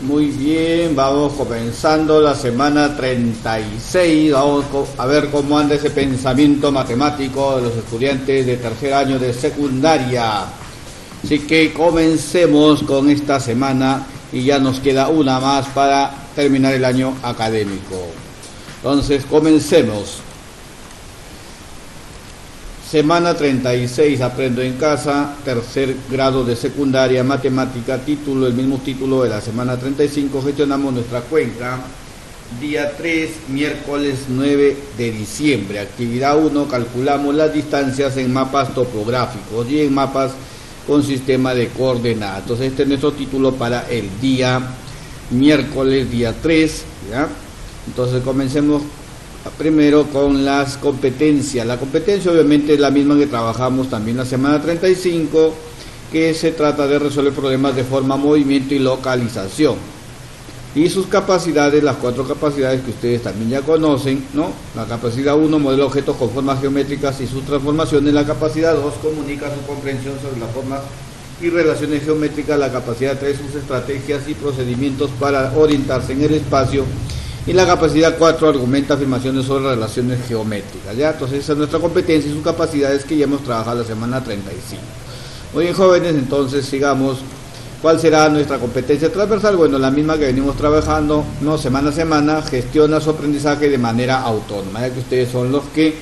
Muy bien, vamos comenzando la semana 36. Vamos a ver cómo anda ese pensamiento matemático de los estudiantes de tercer año de secundaria. Así que comencemos con esta semana y ya nos queda una más para terminar el año académico. Entonces comencemos. Semana 36, aprendo en casa, tercer grado de secundaria, matemática, título, el mismo título de la semana 35, gestionamos nuestra cuenca. Día 3, miércoles 9 de diciembre, actividad 1, calculamos las distancias en mapas topográficos y en mapas con sistema de coordenadas. Entonces este es nuestro título para el día miércoles, día 3, ¿ya? Entonces comencemos primero con las competencias. La competencia obviamente es la misma que trabajamos también la semana 35, que se trata de resolver problemas de forma, movimiento y localización. Y sus capacidades, las 4 capacidades que ustedes también ya conocen, ¿no? La capacidad 1, modelo objetos con formas geométricas y sus transformaciones. La capacidad 2, comunica su comprensión sobre las formas y relaciones geométricas. La capacidad 3, sus estrategias y procedimientos para orientarse en el espacio. Y la capacidad 4, argumenta afirmaciones sobre relaciones geométricas, ¿ya? Entonces esa es nuestra competencia y sus capacidades que ya hemos trabajado la semana 35. Muy bien, jóvenes, entonces sigamos. ¿Cuál será nuestra competencia transversal? Bueno, la misma que venimos trabajando, ¿no? Semana a semana, gestiona su aprendizaje de manera autónoma, ya que ustedes son los que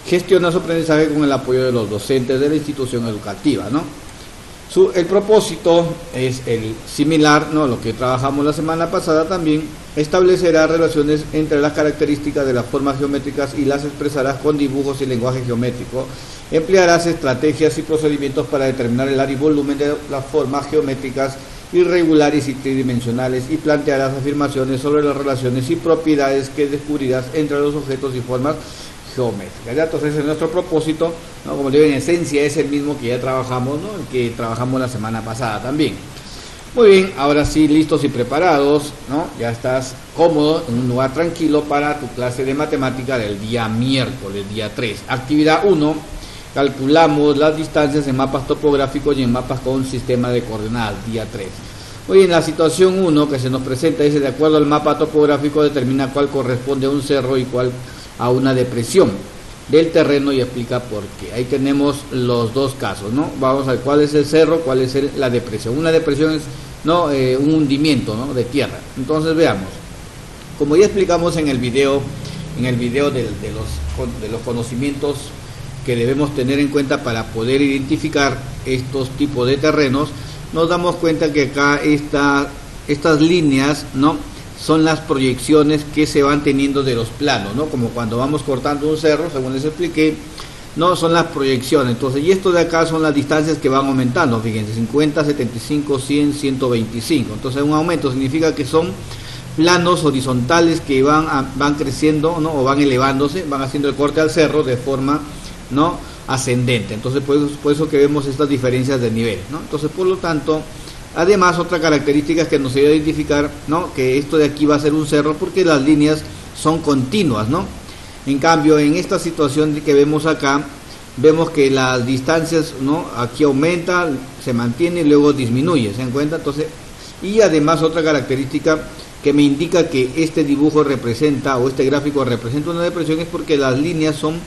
gestionan su aprendizaje con el apoyo de los docentes de la institución educativa, ¿no? El propósito es el similar, ¿no? Lo que trabajamos la semana pasada también. Establecerá relaciones entre las características de las formas geométricas y las expresarás con dibujos y lenguaje geométrico. Emplearás estrategias y procedimientos para determinar el área y volumen de las formas geométricas irregulares y tridimensionales y plantearás afirmaciones sobre las relaciones y propiedades que descubrirás entre los objetos y formas geométricas, ¿ya? Entonces ese es nuestro propósito, ¿no? Como digo, en esencia es el mismo que ya trabajamos, ¿no? El que trabajamos la semana pasada también. Muy bien, ahora sí, listos y preparados, ¿no? Ya estás cómodo en un lugar tranquilo para tu clase de matemática del día miércoles, día 3. Actividad 1, calculamos las distancias en mapas topográficos y en mapas con sistema de coordenadas, día 3. Muy bien, la situación 1 que se nos presenta dice: de acuerdo al mapa topográfico determina cuál corresponde a un cerro y cuál a una depresión del terreno y explica por qué. Ahí tenemos los dos casos, ¿no? Vamos a ver cuál es el cerro, cuál es la depresión. Una depresión es, ¿no? Un hundimiento, ¿no? De tierra. Entonces veamos. Como ya explicamos en el video de los conocimientos que debemos tener en cuenta para poder identificar estos tipos de terrenos, nos damos cuenta que acá estas líneas, ¿no? Son las proyecciones que se van teniendo de los planos, ¿no? Como cuando vamos cortando un cerro, según les expliqué, no, son las proyecciones. Entonces, y esto de acá son las distancias que van aumentando, fíjense, 50, 75, 100, 125. Entonces, un aumento significa que son planos horizontales que van creciendo, ¿no? O van elevándose, van haciendo el corte al cerro de forma, ¿no? Ascendente. Entonces, por eso que vemos estas diferencias de nivel, ¿no? Entonces, por lo tanto, además, otra característica es que nos ayuda a identificar, ¿no? Que esto de aquí va a ser un cerro porque las líneas son continuas, ¿no? En cambio, en esta situación que vemos acá, vemos que las distancias, ¿no? Aquí aumenta, se mantiene y luego disminuye, ¿se dan cuenta? Entonces, y además otra característica que me indica que este dibujo representa, o este gráfico representa una depresión, es porque las líneas son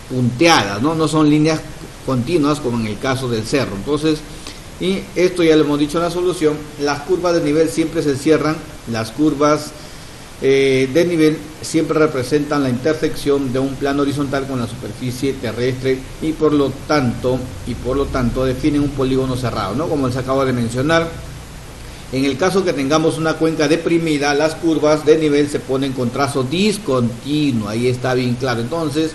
punteadas, ¿no? No son líneas continuas como en el caso del cerro. Entonces, y esto ya lo hemos dicho en la solución, las curvas de nivel siempre se cierran, las curvas de nivel siempre representan la intersección de un plano horizontal con la superficie terrestre y por lo tanto definen un polígono cerrado, ¿no? Como les acabo de mencionar, en el caso que tengamos una cuenca deprimida, las curvas de nivel se ponen con trazo discontinuo, ahí está bien claro. Entonces,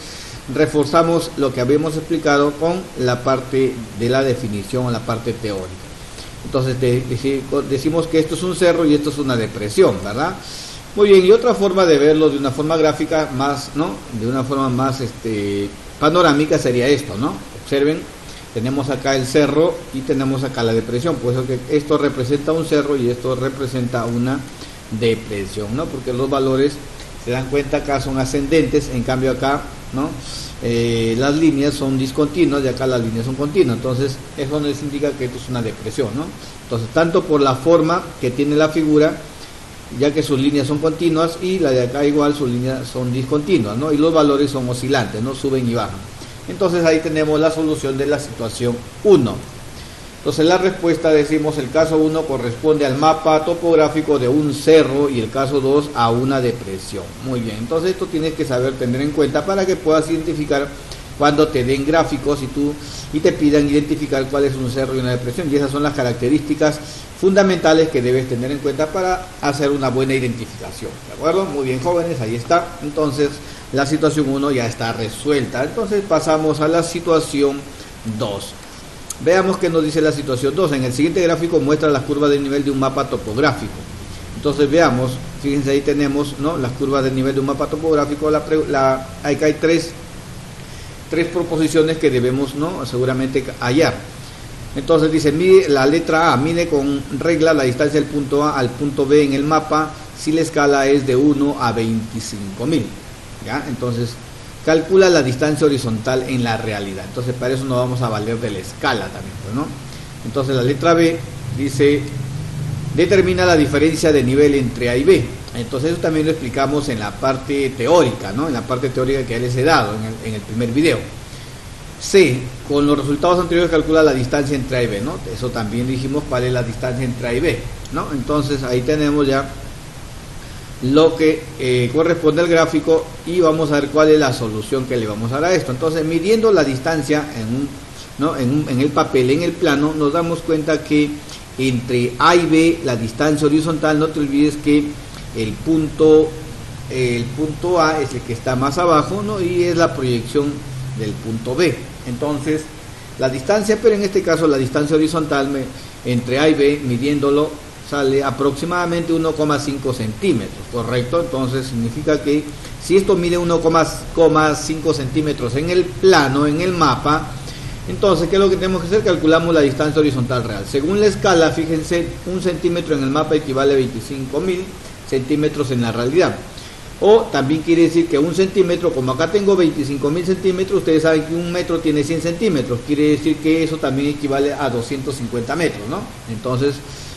reforzamos lo que habíamos explicado con la parte de la definición, la parte teórica. Entonces decimos que esto es un cerro y esto es una depresión, ¿verdad? Muy bien, y otra forma de verlo de una forma gráfica más, ¿no? De una forma más panorámica sería esto, ¿no? Observen, tenemos acá el cerro y tenemos acá la depresión, por eso que esto representa un cerro y esto representa una depresión, ¿no? Porque los valores, se dan cuenta, acá son ascendentes, en cambio acá, ¿no? Las líneas son discontinuas y acá las líneas son continuas. Entonces eso nos indica que esto es una depresión, ¿no? Entonces, tanto por la forma que tiene la figura ya que sus líneas son continuas, y la de acá igual sus líneas son discontinuas, ¿no? Y los valores son oscilantes, no suben y bajan. Entonces ahí tenemos la solución de la situación 1. Entonces la respuesta, decimos, el caso 1 corresponde al mapa topográfico de un cerro y el caso 2 a una depresión. Muy bien, entonces esto tienes que saber tener en cuenta para que puedas identificar cuando te den gráficos y te pidan identificar cuál es un cerro y una depresión. Y esas son las características fundamentales que debes tener en cuenta para hacer una buena identificación. ¿De acuerdo? Muy bien, jóvenes, ahí está. Entonces la situación 1 ya está resuelta. Entonces pasamos a la situación 2. Veamos qué nos dice la situación 2. En el siguiente gráfico muestra las curvas de nivel de un mapa topográfico. Entonces veamos, fíjense, ahí tenemos, ¿no?, las curvas de nivel de un mapa topográfico. Acá hay tres proposiciones que debemos, ¿no?, seguramente hallar. Entonces dice, mide la letra A, mide con regla la distancia del punto A al punto B en el mapa si la escala es de 1 a 25.000. ¿Ya? Entonces calcula la distancia horizontal en la realidad. Entonces para eso nos vamos a valer de la escala también, pues, ¿no? Entonces la letra B dice, determina la diferencia de nivel entre A y B. Entonces eso también lo explicamos en la parte teórica, ¿no? En la parte teórica que ya les he dado en el primer video. C, con los resultados anteriores calcula la distancia entre A y B, ¿no? Eso también dijimos cuál es la distancia entre A y B, ¿no? Entonces ahí tenemos ya lo que corresponde al gráfico y vamos a ver cuál es la solución que le vamos a dar a esto. Entonces, midiendo la distancia en el papel, en el plano, nos damos cuenta que entre A y B, la distancia horizontal, no te olvides que el punto A es el que está más abajo, ¿no?, y es la proyección del punto B. Entonces la distancia, pero en este caso la distancia horizontal entre A y B, midiéndolo, sale aproximadamente 1,5 centímetros, ¿correcto? Entonces significa que si esto mide 1,5 centímetros en el plano, en el mapa, entonces ¿qué es lo que tenemos que hacer? Calculamos la distancia horizontal real. Según la escala, fíjense, 1 centímetro en el mapa equivale a 25.000 centímetros en la realidad. O también quiere decir que 1 centímetro, como acá tengo 25.000 centímetros, ustedes saben que 1 metro tiene 100 centímetros, quiere decir que eso también equivale a 250 metros, ¿no? Entonces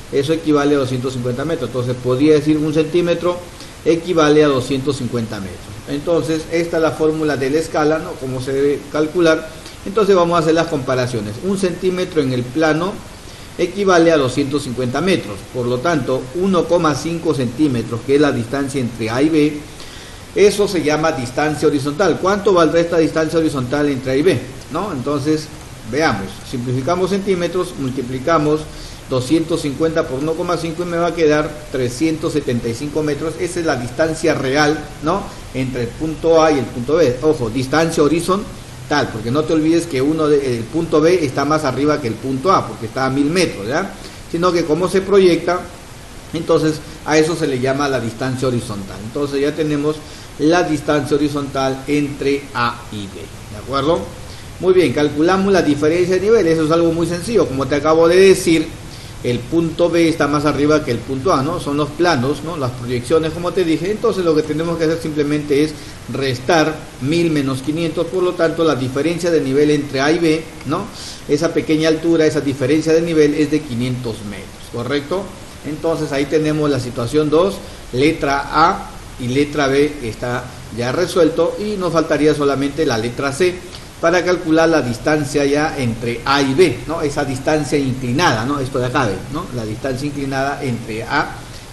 eso equivale a 250 metros, entonces podría decir 1 centímetro equivale a 250 metros. Entonces esta es la fórmula de la escala, ¿no?, cómo se debe calcular. Entonces vamos a hacer las comparaciones. 1 centímetro en el plano equivale a 250 metros, por lo tanto 1,5 centímetros, que es la distancia entre A y B, eso se llama distancia horizontal. ¿Cuánto valdrá esta distancia horizontal entre A y B? ¿No? Entonces veamos, simplificamos centímetros, multiplicamos 250 por 1,5 y me va a quedar 375 metros. Esa es la distancia real, ¿no?, entre el punto A y el punto B. Ojo, distancia horizontal, porque no te olvides que el punto B está más arriba que el punto A, porque está a 1000 metros, ¿ya? Sino que como se proyecta, entonces a eso se le llama la distancia horizontal. Entonces ya tenemos la distancia horizontal entre A y B, ¿de acuerdo? Muy bien, calculamos la diferencia de nivel. Eso es algo muy sencillo, como te acabo de decir, el punto B está más arriba que el punto A, ¿no? Son los planos, ¿no?, las proyecciones, como te dije. Entonces lo que tenemos que hacer simplemente es restar 1000 menos 500, por lo tanto la diferencia de nivel entre A y B, ¿no?, esa pequeña altura, esa diferencia de nivel es de 500 metros, ¿correcto? Entonces ahí tenemos la situación 2, letra A y letra B está ya resuelto, y nos faltaría solamente la letra C para calcular la distancia ya entre A y B, ¿no?, esa distancia inclinada, ¿no?, esto de acá, ¿no?, la distancia inclinada entre A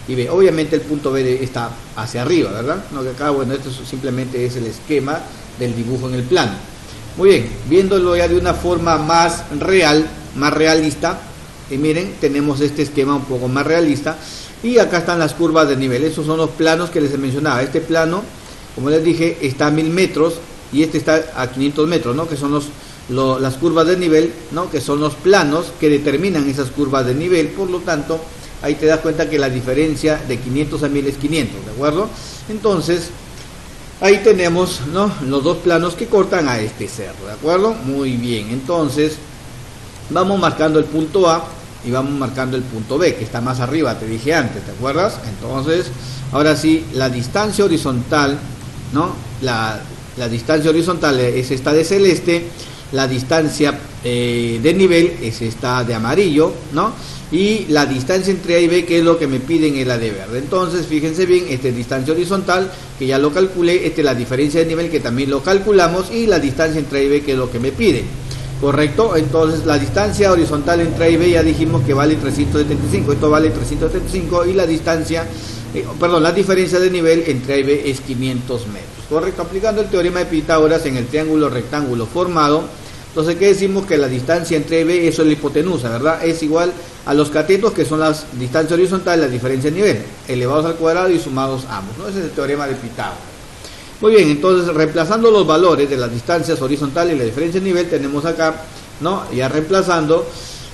y B. Obviamente el punto B está hacia arriba, ¿verdad? No, que acá, bueno, esto simplemente es el esquema del dibujo en el plano. Muy bien, viéndolo ya de una forma más real, más realista, y miren, tenemos este esquema un poco más realista, y acá están las curvas de nivel. Esos son los planos que les mencionaba. Este plano, como les dije, está a 1000 metros, y este está a 500 metros, ¿no?, que son las curvas de nivel, ¿no?, que son los planos que determinan esas curvas de nivel. Por lo tanto, ahí te das cuenta que la diferencia de 500 a 1000 es 500, ¿de acuerdo? Entonces ahí tenemos, ¿no?, los dos planos que cortan a este cerro, ¿de acuerdo? Muy bien, entonces vamos marcando el punto A y vamos marcando el punto B, que está más arriba, te dije antes, ¿te acuerdas? Entonces ahora sí, la distancia horizontal, ¿no?, la distancia horizontal es esta de celeste, la distancia de nivel es esta de amarillo, ¿no? Y la distancia entre A y B, que es lo que me piden, es la de verde. Entonces, fíjense bien, esta es distancia horizontal, que ya lo calculé, esta es la diferencia de nivel, que también lo calculamos, y la distancia entre A y B, que es lo que me piden. ¿Correcto? Entonces, la distancia horizontal entre A y B ya dijimos que vale 375, esto vale 375, y la distancia, la diferencia de nivel entre A y B es 500 metros. ¿Correcto? Aplicando el teorema de Pitágoras en el triángulo rectángulo formado, entonces, ¿qué decimos? Que la distancia entre A y B, eso es la hipotenusa, ¿verdad? Es igual a los catetos, que son las distancias horizontales, la diferencia de nivel, elevados al cuadrado y sumados ambos, ¿no? Ese es el teorema de Pitágoras. Muy bien, entonces, reemplazando los valores de las distancias horizontales y la diferencia de nivel, tenemos acá, ¿no? Ya reemplazando,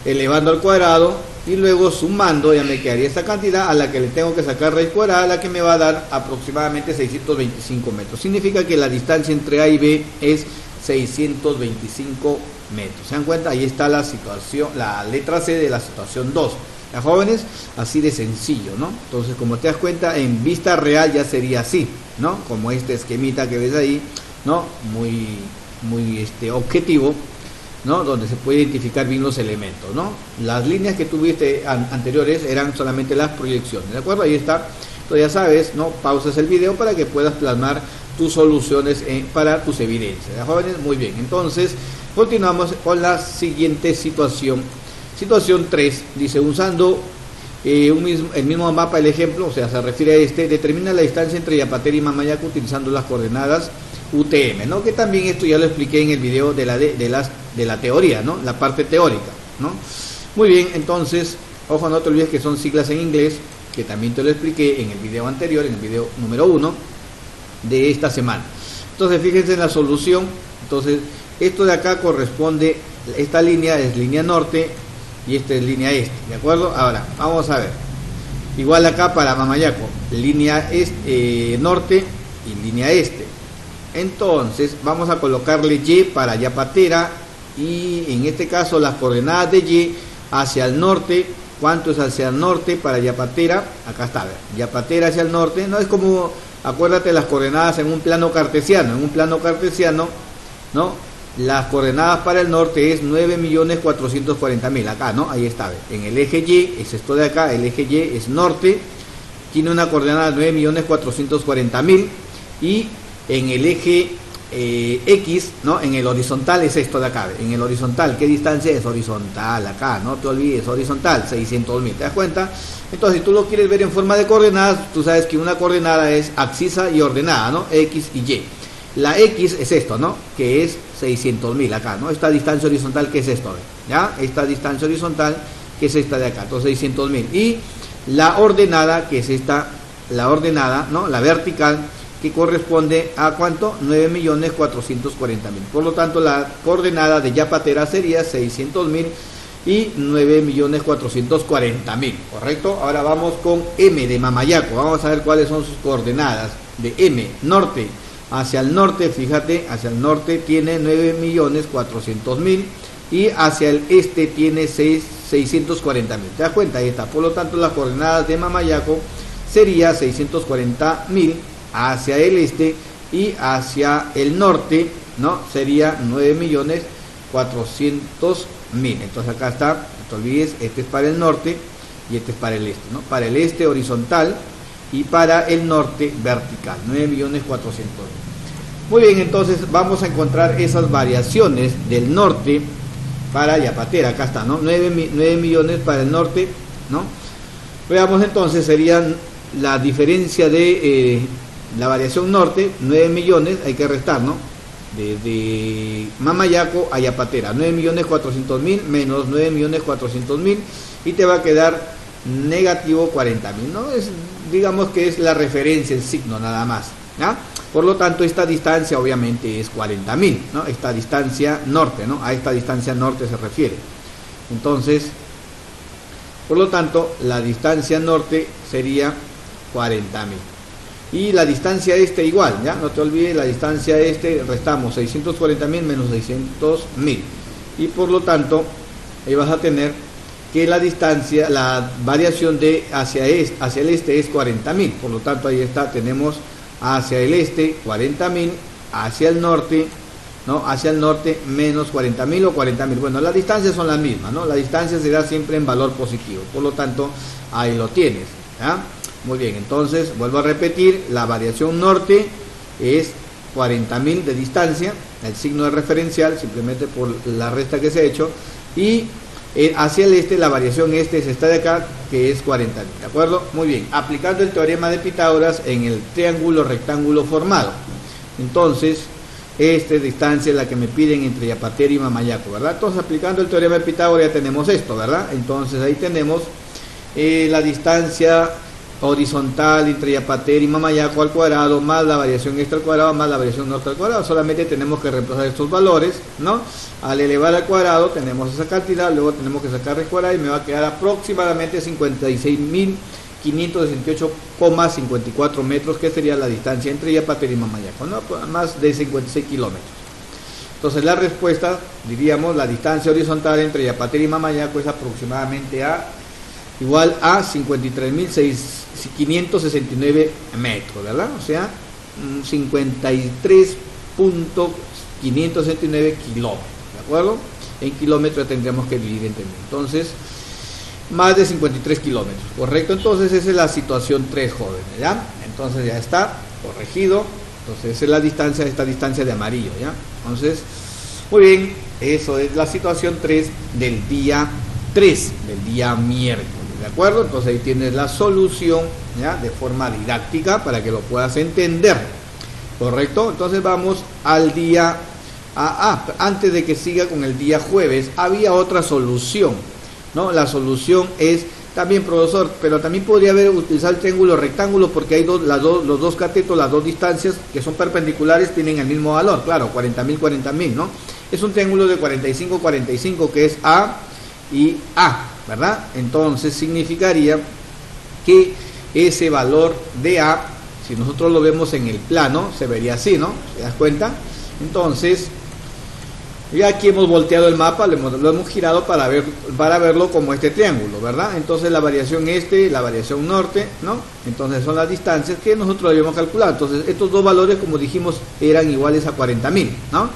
elevando al cuadrado y luego sumando, ya me quedaría esta cantidad a la que le tengo que sacar raíz cuadrada, la que me va a dar aproximadamente 625 metros. Significa que la distancia entre A y B es 625 metros. ¿Se dan cuenta? Ahí está la situación, la letra C de la situación 2. ¿Ya, jóvenes? Así de sencillo, ¿no? Entonces, como te das cuenta, en vista real ya sería así, ¿no? Como este esquemita que ves ahí, ¿no? Muy objetivo, ¿no? Donde se puede identificar bien los elementos, ¿no? Las líneas que tuviste anteriores eran solamente las proyecciones, ¿de acuerdo? Ahí está. Entonces, ya sabes, ¿no? Pausas el video para que puedas plasmar tus soluciones para tus evidencias. ¿Ya, jóvenes? Muy bien. Entonces, continuamos con la siguiente situación. Situación 3, dice, usando el mismo mapa, el ejemplo, o sea, se refiere a determina la distancia entre Yapatera y Mamayaco utilizando las coordenadas UTM, ¿no? Que también esto ya lo expliqué en el video de la teoría, ¿no? La parte teórica, ¿no? Muy bien, entonces, ojo, no te olvides que son siglas en inglés, que también te lo expliqué en el video anterior, en el video número 1 de esta semana. Entonces, fíjense en la solución. Entonces, esto de acá corresponde, esta línea es línea norte y esta es línea este, ¿de acuerdo? Ahora, vamos a ver. Igual acá para Mamayaco, línea norte y línea este. Entonces, vamos a colocarle Y para Yapatera, y en este caso las coordenadas de Y hacia el norte. ¿Cuánto es hacia el norte para Yapatera? Acá está, a ver, Yapatera hacia el norte, no es como, acuérdate, las coordenadas en un plano cartesiano, ¿no? Las coordenadas para el norte es 9.440.000, acá, ¿no? Ahí está, en el eje Y, es esto de acá, el eje Y es norte, tiene una coordenada de 9.440.000, y en el eje X, ¿no? En el horizontal es esto de acá, en el horizontal, ¿qué distancia es? Horizontal, acá, no te olvides, horizontal, 600.000, ¿te das cuenta? Entonces, si tú lo quieres ver en forma de coordenadas, tú sabes que una coordenada es abscisa y ordenada, ¿no? X y Y. La X es esto, ¿no? Que es 600.000 acá, ¿no? Esta distancia horizontal, ¿qué es esto? ¿Ya? Esta distancia horizontal, que es esta de acá, entonces 600.000. Y la ordenada, que es esta, la ordenada, ¿no? La vertical, que corresponde a ¿cuánto? 9.440.000. Por lo tanto, la coordenada de Yapatera sería 600.000 y 9.440.000, ¿correcto? Ahora vamos con M de Mamayaco. Vamos a ver cuáles son sus coordenadas de M, norte. Hacia el norte, fíjate, hacia el norte tiene 9.400.000 y hacia el este tiene 640.000. ¿Te das cuenta? Ahí está. Por lo tanto, las coordenadas de Mamayaco sería 640.000 hacia el este, y hacia el norte, ¿no? Sería 9.400.000. Entonces acá está, no te olvides, este es para el norte y este es para el este, ¿no? Para el este horizontal y para el norte vertical, 9.400.000. Muy bien, entonces vamos a encontrar esas variaciones del norte para Yapatera. Acá está, ¿no? 9 millones para el norte, ¿no? Veamos entonces, serían la diferencia de la variación norte, 9 millones, hay que restar, ¿no? De Mamayaco a Yapatera, 9.400.000 menos 9.400.000, y te va a quedar negativo 40.000, ¿no? Digamos que es la referencia, el signo nada más, ¿ya? Por lo tanto, esta distancia obviamente es 40.000, ¿no? Esta distancia norte, ¿no? A esta distancia norte se refiere. Entonces, por lo tanto, la distancia norte sería 40.000. Y la distancia este igual, ¿ya? No te olvides, la distancia este, restamos 640.000 menos 600.000. Y por lo tanto, ahí vas a tener que la distancia, la variación de hacia el este es 40.000. Por lo tanto, ahí está, tenemos hacia el este 40.000, hacia el norte, ¿no? Hacia el norte menos 40.000 o 40.000. Bueno, las distancias son las mismas, ¿no? La distancia se da siempre en valor positivo, por lo tanto, ahí lo tienes, ¿ya? Muy bien, entonces, vuelvo a repetir, la variación norte es 40.000 de distancia, el signo de referencial, simplemente por la resta que se ha hecho, y hacia el este, la variación este es esta de acá, que es 40.000, ¿de acuerdo? Muy bien, aplicando el teorema de Pitágoras en el triángulo rectángulo formado. Entonces, esta distancia es la que me piden entre Yapatera y Mamayaco, ¿verdad? Entonces, aplicando el teorema de Pitágoras ya tenemos esto, ¿verdad? Entonces, ahí tenemos la distancia horizontal entre Yapatera y Mamayaco al cuadrado, más la variación extra al cuadrado, más la variación norte al cuadrado. Solamente tenemos que reemplazar estos valores, ¿no? Al elevar al cuadrado tenemos esa cantidad, luego tenemos que sacar el cuadrado y me va a quedar aproximadamente 56.568,54 metros, que sería la distancia entre Yapatera y Mamayaco, ¿no? Más de 56 kilómetros. Entonces la respuesta, diríamos, la distancia horizontal entre Yapatera y Mamayaco es aproximadamente igual a 53.569 metros, ¿verdad? O sea, 53.569 kilómetros, ¿de acuerdo? En kilómetros tendríamos que dividir entre mil. Entonces, más de 53 kilómetros, ¿correcto? Entonces, esa es la situación 3, jóvenes, ¿ya? Entonces, ya está corregido. Entonces, esa es la distancia, esta distancia de amarillo, ¿ya? Entonces, muy bien, eso es la situación 3 del día 3, del día miércoles. ¿De acuerdo? Entonces ahí tienes la solución, ¿ya? De forma didáctica para que lo puedas entender. ¿Correcto? Entonces vamos al día... antes de que siga con el día jueves, había otra solución, ¿no? La solución es también, profesor, pero también podría haber utilizado el triángulo rectángulo porque hay los dos catetos, las dos distancias que son perpendiculares tienen el mismo valor, claro, 40.000, 40.000, ¿no? Es un triángulo de 45, 45 que es A y A, ¿verdad? Entonces significaría que ese valor de A, si nosotros lo vemos en el plano, se vería así, ¿no? ¿Te das cuenta? Entonces, ya aquí hemos volteado el mapa, lo hemos girado para verlo como este triángulo, ¿verdad? Entonces la variación este, la variación norte, ¿no? Entonces son las distancias que nosotros habíamos calculado. Entonces estos dos valores, como dijimos, eran iguales a 40.000, ¿no?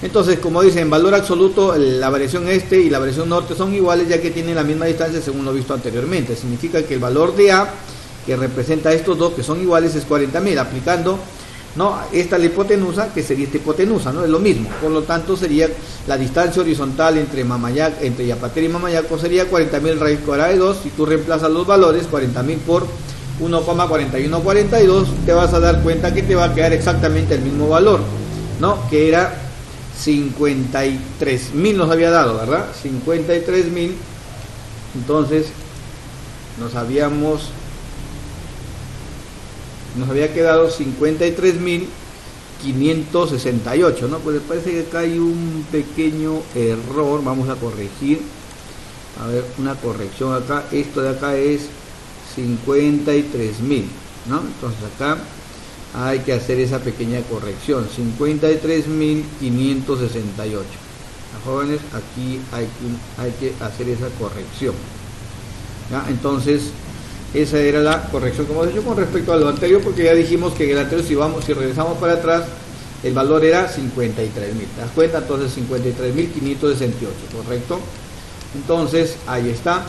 Entonces, como dicen, en valor absoluto, la variación este y la variación norte son iguales, ya que tienen la misma distancia según lo visto anteriormente. Significa que el valor de A, que representa estos dos que son iguales, es 40.000, aplicando, ¿no? Esta la hipotenusa, que sería esta hipotenusa, ¿no? Es lo mismo. Por lo tanto, sería la distancia horizontal entre Yapatera y Mamayaco sería 40.000 raíz cuadrada de 2. Si tú reemplazas los valores, 40.000 por 1,4142, te vas a dar cuenta que te va a quedar exactamente el mismo valor, ¿no? Que era 53.000 nos había dado, ¿verdad? 53.000. Entonces nos había quedado 53.568, ¿no? Pues parece que acá hay un pequeño error, vamos a corregir, a ver, una corrección acá. Esto de acá es 53.000, ¿no? Entonces acá hay que hacer esa pequeña corrección, 53.568. Jóvenes, aquí hay que hacer esa corrección, ¿ya? Entonces esa era la corrección que hemos hecho con respecto a lo anterior, porque ya dijimos que en el anterior, si regresamos para atrás, el valor era 53.000, ¿te das cuenta? Entonces 53.568, ¿correcto? Entonces ahí está,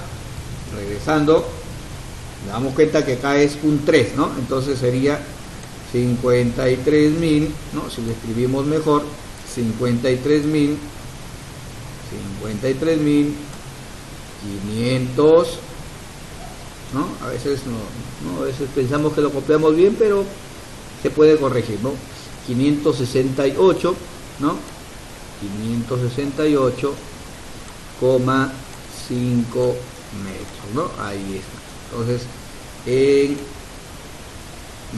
regresando, nos damos cuenta que acá es un 3, ¿no? Entonces sería 53.000, ¿no? Si lo escribimos mejor, 53.500, ¿no? A veces a veces pensamos que lo copiamos bien, pero se puede corregir, ¿no? 568, ¿no? 568,5 metros, ¿no? Ahí está. Entonces, en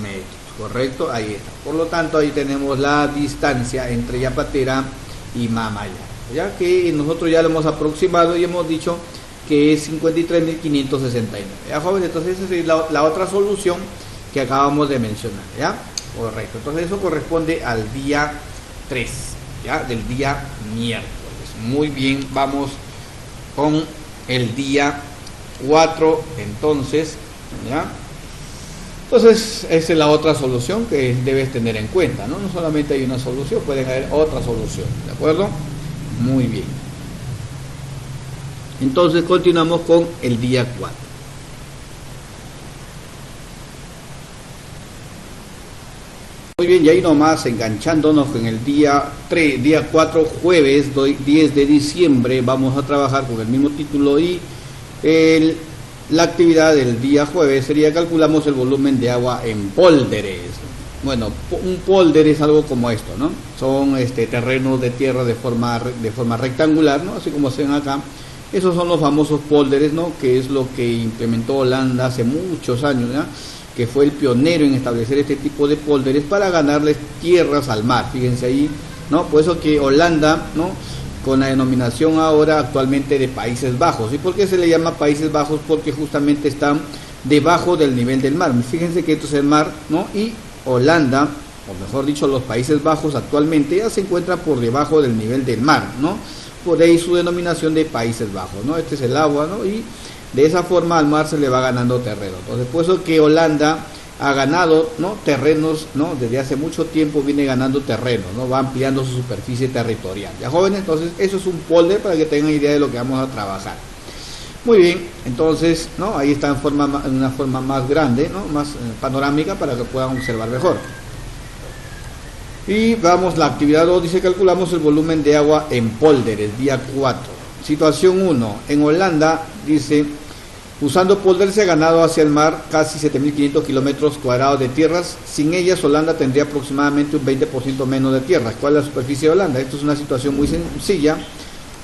metros, correcto, ahí está. Por lo tanto, ahí tenemos la distancia entre Yapatera y Mamayaco, ya que nosotros ya lo hemos aproximado y hemos dicho que es 53.569, ¿ya, jóvenes? Entonces esa es la otra solución que acabamos de mencionar, ¿ya? Correcto. Entonces eso corresponde al día 3, ¿ya? Del día miércoles. Muy bien, vamos con el día 4, entonces, ¿ya? Entonces, esa es la otra solución que debes tener en cuenta, ¿no? No solamente hay una solución, pueden haber otra solución, ¿de acuerdo? Muy bien. Entonces, continuamos con el día 4. Muy bien, y ahí nomás enganchándonos en el día 4, jueves 10 de diciembre, vamos a trabajar con el mismo título y la actividad del día jueves sería calculamos el volumen de agua en pólders. Bueno, un polder es algo como esto, ¿no? Son terrenos de tierra de forma rectangular, ¿no? Así como se ven acá. Esos son los famosos pólders, ¿no? Que es lo que implementó Holanda hace muchos años, ¿no? Que fue el pionero en establecer este tipo de pólders para ganarles tierras al mar. Fíjense ahí, ¿no? Por eso que Holanda, ¿no? Con la denominación ahora actualmente de Países Bajos. ¿Y por qué se le llama Países Bajos? Porque justamente están debajo del nivel del mar. Fíjense que esto es el mar, ¿no? Y Holanda, o mejor dicho, los Países Bajos actualmente ya se encuentran por debajo del nivel del mar, ¿no? Por ahí su denominación de Países Bajos, ¿no? Este es el agua, ¿no? Y de esa forma al mar se le va ganando terreno. Entonces, por eso que Holanda ha ganado, ¿no? Terrenos, ¿no? Desde hace mucho tiempo viene ganando terreno, ¿no? Va ampliando su superficie territorial. Ya jóvenes, entonces eso es un polder para que tengan idea de lo que vamos a trabajar. Muy bien, entonces, ¿no? Ahí está en una forma más grande, ¿no? Más panorámica para que puedan observar mejor. Y vamos, la actividad 2 dice calculamos el volumen de agua en pólders, día 4. Situación 1, en Holanda dice usando pólders se ha ganado hacia el mar casi 7.500 kilómetros cuadrados de tierras. Sin ellas, Holanda tendría aproximadamente un 20% menos de tierras. ¿Cuál es la superficie de Holanda? Esto es una situación muy sencilla,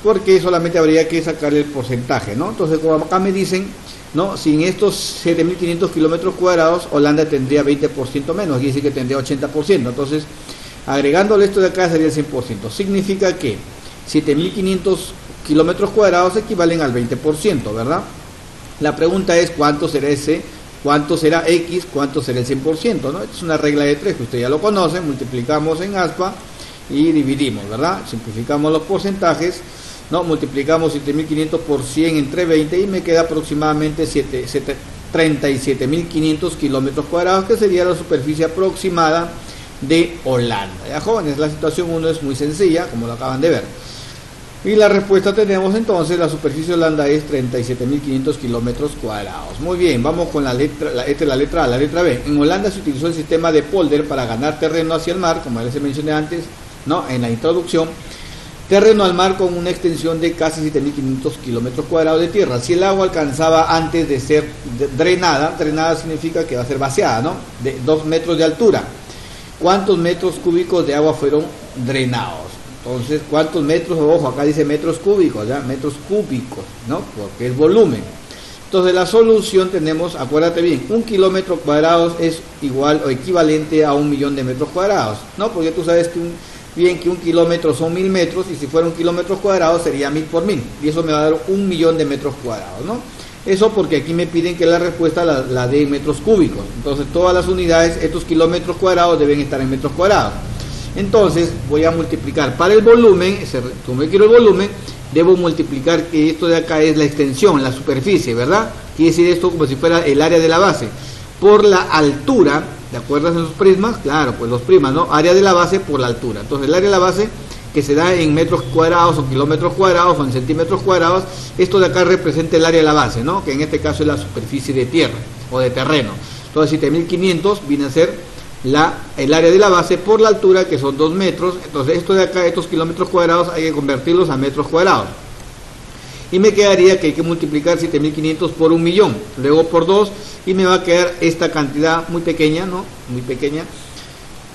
porque solamente habría que sacar el porcentaje, ¿no? Entonces, como acá me dicen, ¿no? Sin estos 7.500 kilómetros cuadrados, Holanda tendría 20% menos, quiere decir que tendría 80%. Entonces, agregándole esto de acá sería el 100%. Significa que 7.500 kilómetros cuadrados equivalen al 20%, ¿verdad? La pregunta es cuánto será ese, cuánto será X, cuánto será el 100%, ¿no? Esta es una regla de 3 que usted ya lo conoce, multiplicamos en aspa y dividimos, ¿verdad? Simplificamos los porcentajes, ¿no? Multiplicamos 7.500 por 100 entre 20 y me queda aproximadamente 37.500 kilómetros cuadrados, que sería la superficie aproximada de Holanda. Ya jóvenes, la situación 1 es muy sencilla, como lo acaban de ver. Y la respuesta tenemos entonces, la superficie de Holanda es 37.500 kilómetros cuadrados. Muy bien, vamos con la letra A, la letra B. En Holanda se utilizó el sistema de polder para ganar terreno hacia el mar, como les mencioné antes, ¿no? En la introducción. Terreno al mar con una extensión de casi 7.500 kilómetros cuadrados de tierra. Si el agua alcanzaba antes de ser drenada significa que va a ser vaciada, ¿no? De 2 metros de altura. ¿Cuántos metros cúbicos de agua fueron drenados? Entonces, ¿cuántos metros? Ojo, acá dice metros cúbicos, ¿ya? Metros cúbicos, ¿no? Porque es volumen. Entonces, la solución tenemos, acuérdate bien, 1 kilómetro cuadrado es igual o equivalente a 1.000.000 de metros cuadrados, ¿no? Porque tú sabes que un kilómetro son 1.000 metros, y si fuera 1 kilómetro cuadrado sería 1.000 por 1.000, y eso me va a dar 1.000.000 de metros cuadrados, ¿no? Eso porque aquí me piden que la respuesta la dé en metros cúbicos. Entonces, todas las unidades, estos kilómetros cuadrados deben estar en metros cuadrados. Entonces voy a multiplicar para el volumen, como yo quiero el volumen, debo multiplicar, que esto de acá es la extensión, la superficie, ¿verdad? Quiere decir esto como si fuera el área de la base, por la altura, ¿de acuerdo a esos prismas? Claro, pues los prismas, ¿no? Área de la base por la altura. Entonces el área de la base, que se da en metros cuadrados o kilómetros cuadrados o en centímetros cuadrados, esto de acá representa el área de la base, ¿no? Que en este caso es la superficie de tierra o de terreno. Entonces 7.500 viene a ser el área de la base por la altura, que son 2 metros. Entonces esto de acá, estos kilómetros cuadrados, hay que convertirlos a metros cuadrados, y me quedaría que hay que multiplicar 7.500 por 1.000.000, luego por 2, y me va a quedar esta cantidad muy pequeña, ¿no? Muy pequeña,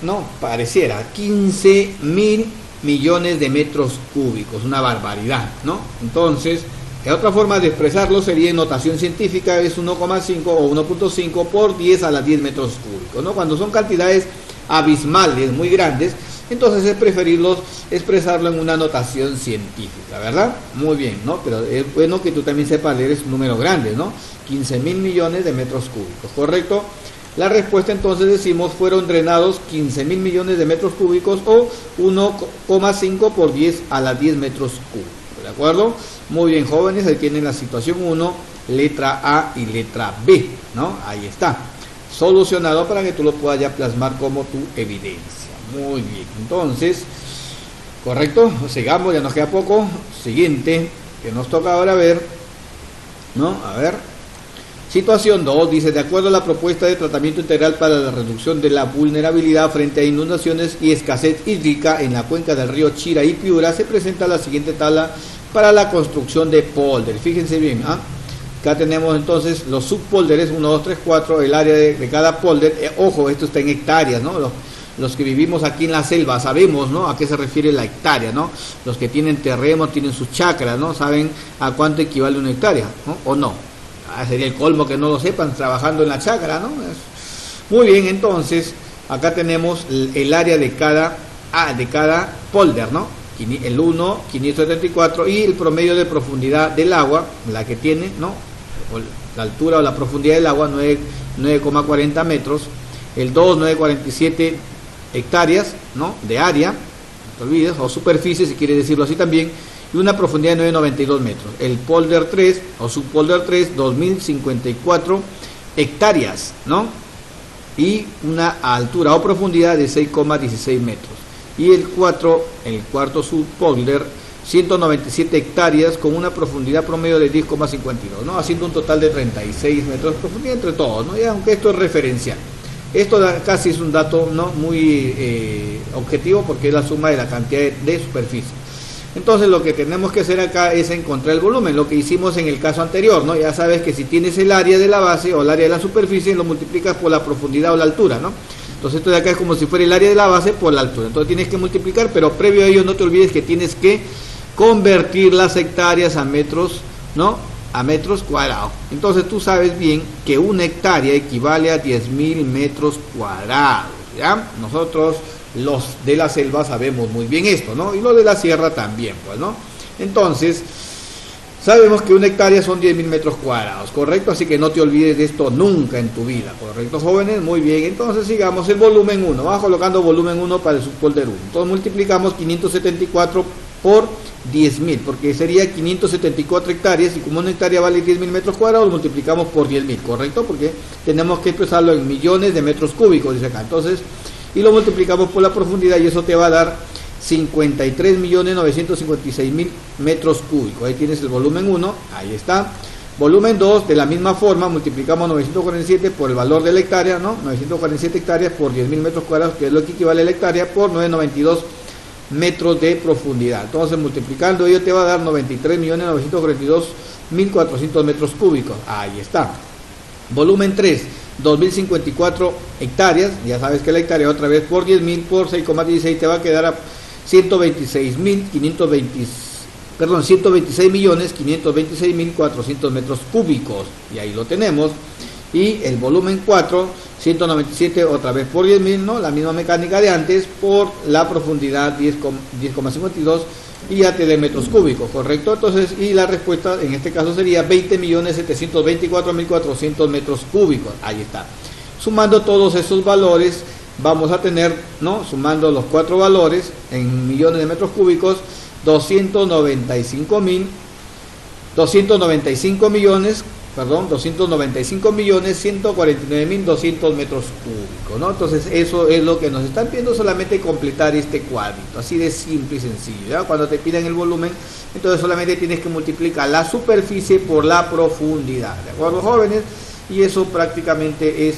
no, pareciera 15.000 millones de metros cúbicos, una barbaridad, ¿no? Entonces, otra forma de expresarlo sería en notación científica, es 1,5 o 1.5 por 10 a la 10 metros cúbicos, ¿no? Cuando son cantidades abismales, muy grandes, entonces es preferible expresarlo en una notación científica, ¿verdad? Muy bien, ¿no? Pero es bueno que tú también sepas leer esos números grandes, ¿no? 15.000 millones de metros cúbicos, ¿correcto? La respuesta entonces decimos fueron drenados 15.000 millones de metros cúbicos, o 1,5 por 10 a la 10 metros cúbicos, ¿de acuerdo? Muy bien, jóvenes, ahí tienen la situación 1, letra A y letra B, ¿no? Ahí está. solucionado para que tú lo puedas ya plasmar como tu evidencia. Muy bien, entonces, correcto, sigamos, ya nos queda poco. Siguiente, que nos toca ahora ver, ¿no? A ver, situación 2, dice, de acuerdo a la propuesta de tratamiento integral para la reducción de la vulnerabilidad frente a inundaciones y escasez hídrica en la cuenca del río Chira y Piura, se presenta la siguiente tabla para la construcción de polder. Fíjense bien, ¿ah? Acá tenemos entonces los subpolderes, 1, 2, 3, 4, el área de cada polder. Ojo, esto está en hectáreas, ¿no? Los que vivimos aquí en la selva sabemos, ¿no?, a qué se refiere la hectárea, ¿no? Los que tienen terreno, tienen sus chacras, ¿no?, saben a cuánto equivale una hectárea, ¿no? O no. Sería el colmo que no lo sepan trabajando en la chacra, ¿no? Muy bien, entonces, acá tenemos el área de cada polder, ¿no? El 1, 574, y el promedio de profundidad del agua, la que tiene, ¿no?, o la altura o la profundidad del agua, 9,40 metros. El 2, 9,47 hectáreas, ¿no?, de área, no te olvides, o superficie, si quieres decirlo así también, y una profundidad de 9,92 metros. El polder 3 o subpolder 3, 2.054 hectáreas, ¿no?, y una altura o profundidad de 6,16 metros. Y el cuarto subpolder, 197 hectáreas con una profundidad promedio de 10,52, ¿no?, haciendo un total de 36 metros de profundidad entre todos, ¿no?, y aunque esto es referencial. Esto casi es un dato no muy objetivo, porque es la suma de la cantidad de superficie. Entonces lo que tenemos que hacer acá es encontrar el volumen, lo que hicimos en el caso anterior, ¿no? Ya sabes que si tienes el área de la base o el área de la superficie, lo multiplicas por la profundidad o la altura, ¿no? Entonces esto de acá es como si fuera el área de la base por la altura. Entonces tienes que multiplicar, pero previo a ello no te olvides que tienes que convertir las hectáreas a metros, ¿no?, a metros cuadrados. Entonces tú sabes bien que una hectárea equivale a 10.000 metros cuadrados, ¿ya? Nosotros los de la selva sabemos muy bien esto, ¿no? Y los de la sierra también, pues, ¿no? Entonces, sabemos que una hectárea son 10.000 metros cuadrados, ¿correcto? Así que no te olvides de esto nunca en tu vida, ¿correcto, jóvenes? Muy bien, entonces sigamos el volumen 1. Vamos colocando volumen 1 para el subpolder 1. Entonces multiplicamos 574 por 10.000, porque sería 574 hectáreas, y como una hectárea vale 10.000 metros cuadrados, lo multiplicamos por 10.000, ¿correcto? Porque tenemos que expresarlo en millones de metros cúbicos, dice acá. Entonces, y lo multiplicamos por la profundidad, y eso te va a dar 53.956.000 metros cúbicos. Ahí tienes el volumen 1, ahí está. Volumen 2, de la misma forma, multiplicamos 947 por el valor de la hectárea, ¿no? 947 hectáreas por 10.000 metros cuadrados, que es lo que equivale a la hectárea, por 992 metros de profundidad. Entonces, multiplicando ello te va a dar 93.942.400 metros cúbicos. Ahí está. Volumen 3, 2.054 hectáreas. Ya sabes que la hectárea otra vez por 10.000 por 6,16 te va a quedar a 126.526.400 metros cúbicos. Y ahí lo tenemos. Y el volumen 4, 197 otra vez por 10.000, ¿no? La misma mecánica de antes, por la profundidad 10,52, y ya te da metros cúbicos, ¿correcto? Entonces, y la respuesta en este caso sería 20.724.400 metros cúbicos. Ahí está. Sumando todos esos valores, vamos a tener, ¿no?, sumando los 4 valores en millones de metros cúbicos, 295 millones 295.149.200 metros cúbicos, ¿no? Entonces eso es lo que nos están pidiendo, solamente completar este cuadrito, así de simple y sencillo, ¿ya? Cuando te piden el volumen, entonces solamente tienes que multiplicar la superficie por la profundidad, ¿de acuerdo, jóvenes? Y eso prácticamente es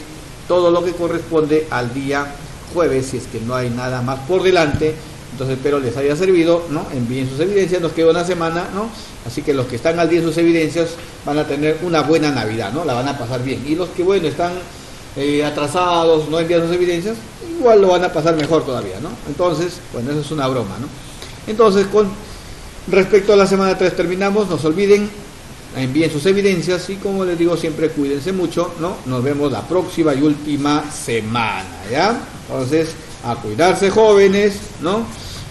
todo lo que corresponde al día jueves, si es que no hay nada más por delante. Entonces espero les haya servido, ¿no? Envíen sus evidencias, nos queda una semana, ¿no? Así que los que están al día en sus evidencias van a tener una buena Navidad, ¿no? La van a pasar bien. Y los que, bueno, están atrasados, no envían sus evidencias, igual lo van a pasar mejor todavía, ¿no? Entonces, bueno, eso es una broma, ¿no? Entonces, con respecto a la semana 3 terminamos, no se olviden, envíen sus evidencias y, como les digo siempre, cuídense mucho, ¿no? Nos vemos la próxima y última semana, ¿ya? Entonces, a cuidarse, jóvenes, ¿no?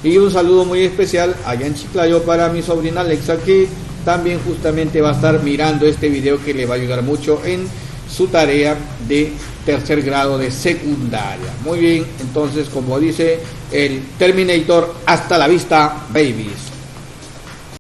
Y un saludo muy especial allá en Chiclayo para mi sobrina Alexa, que también justamente va a estar mirando este video, que le va a ayudar mucho en su tarea de tercer grado de secundaria. Muy bien, entonces, como dice el Terminator, hasta la vista, babies.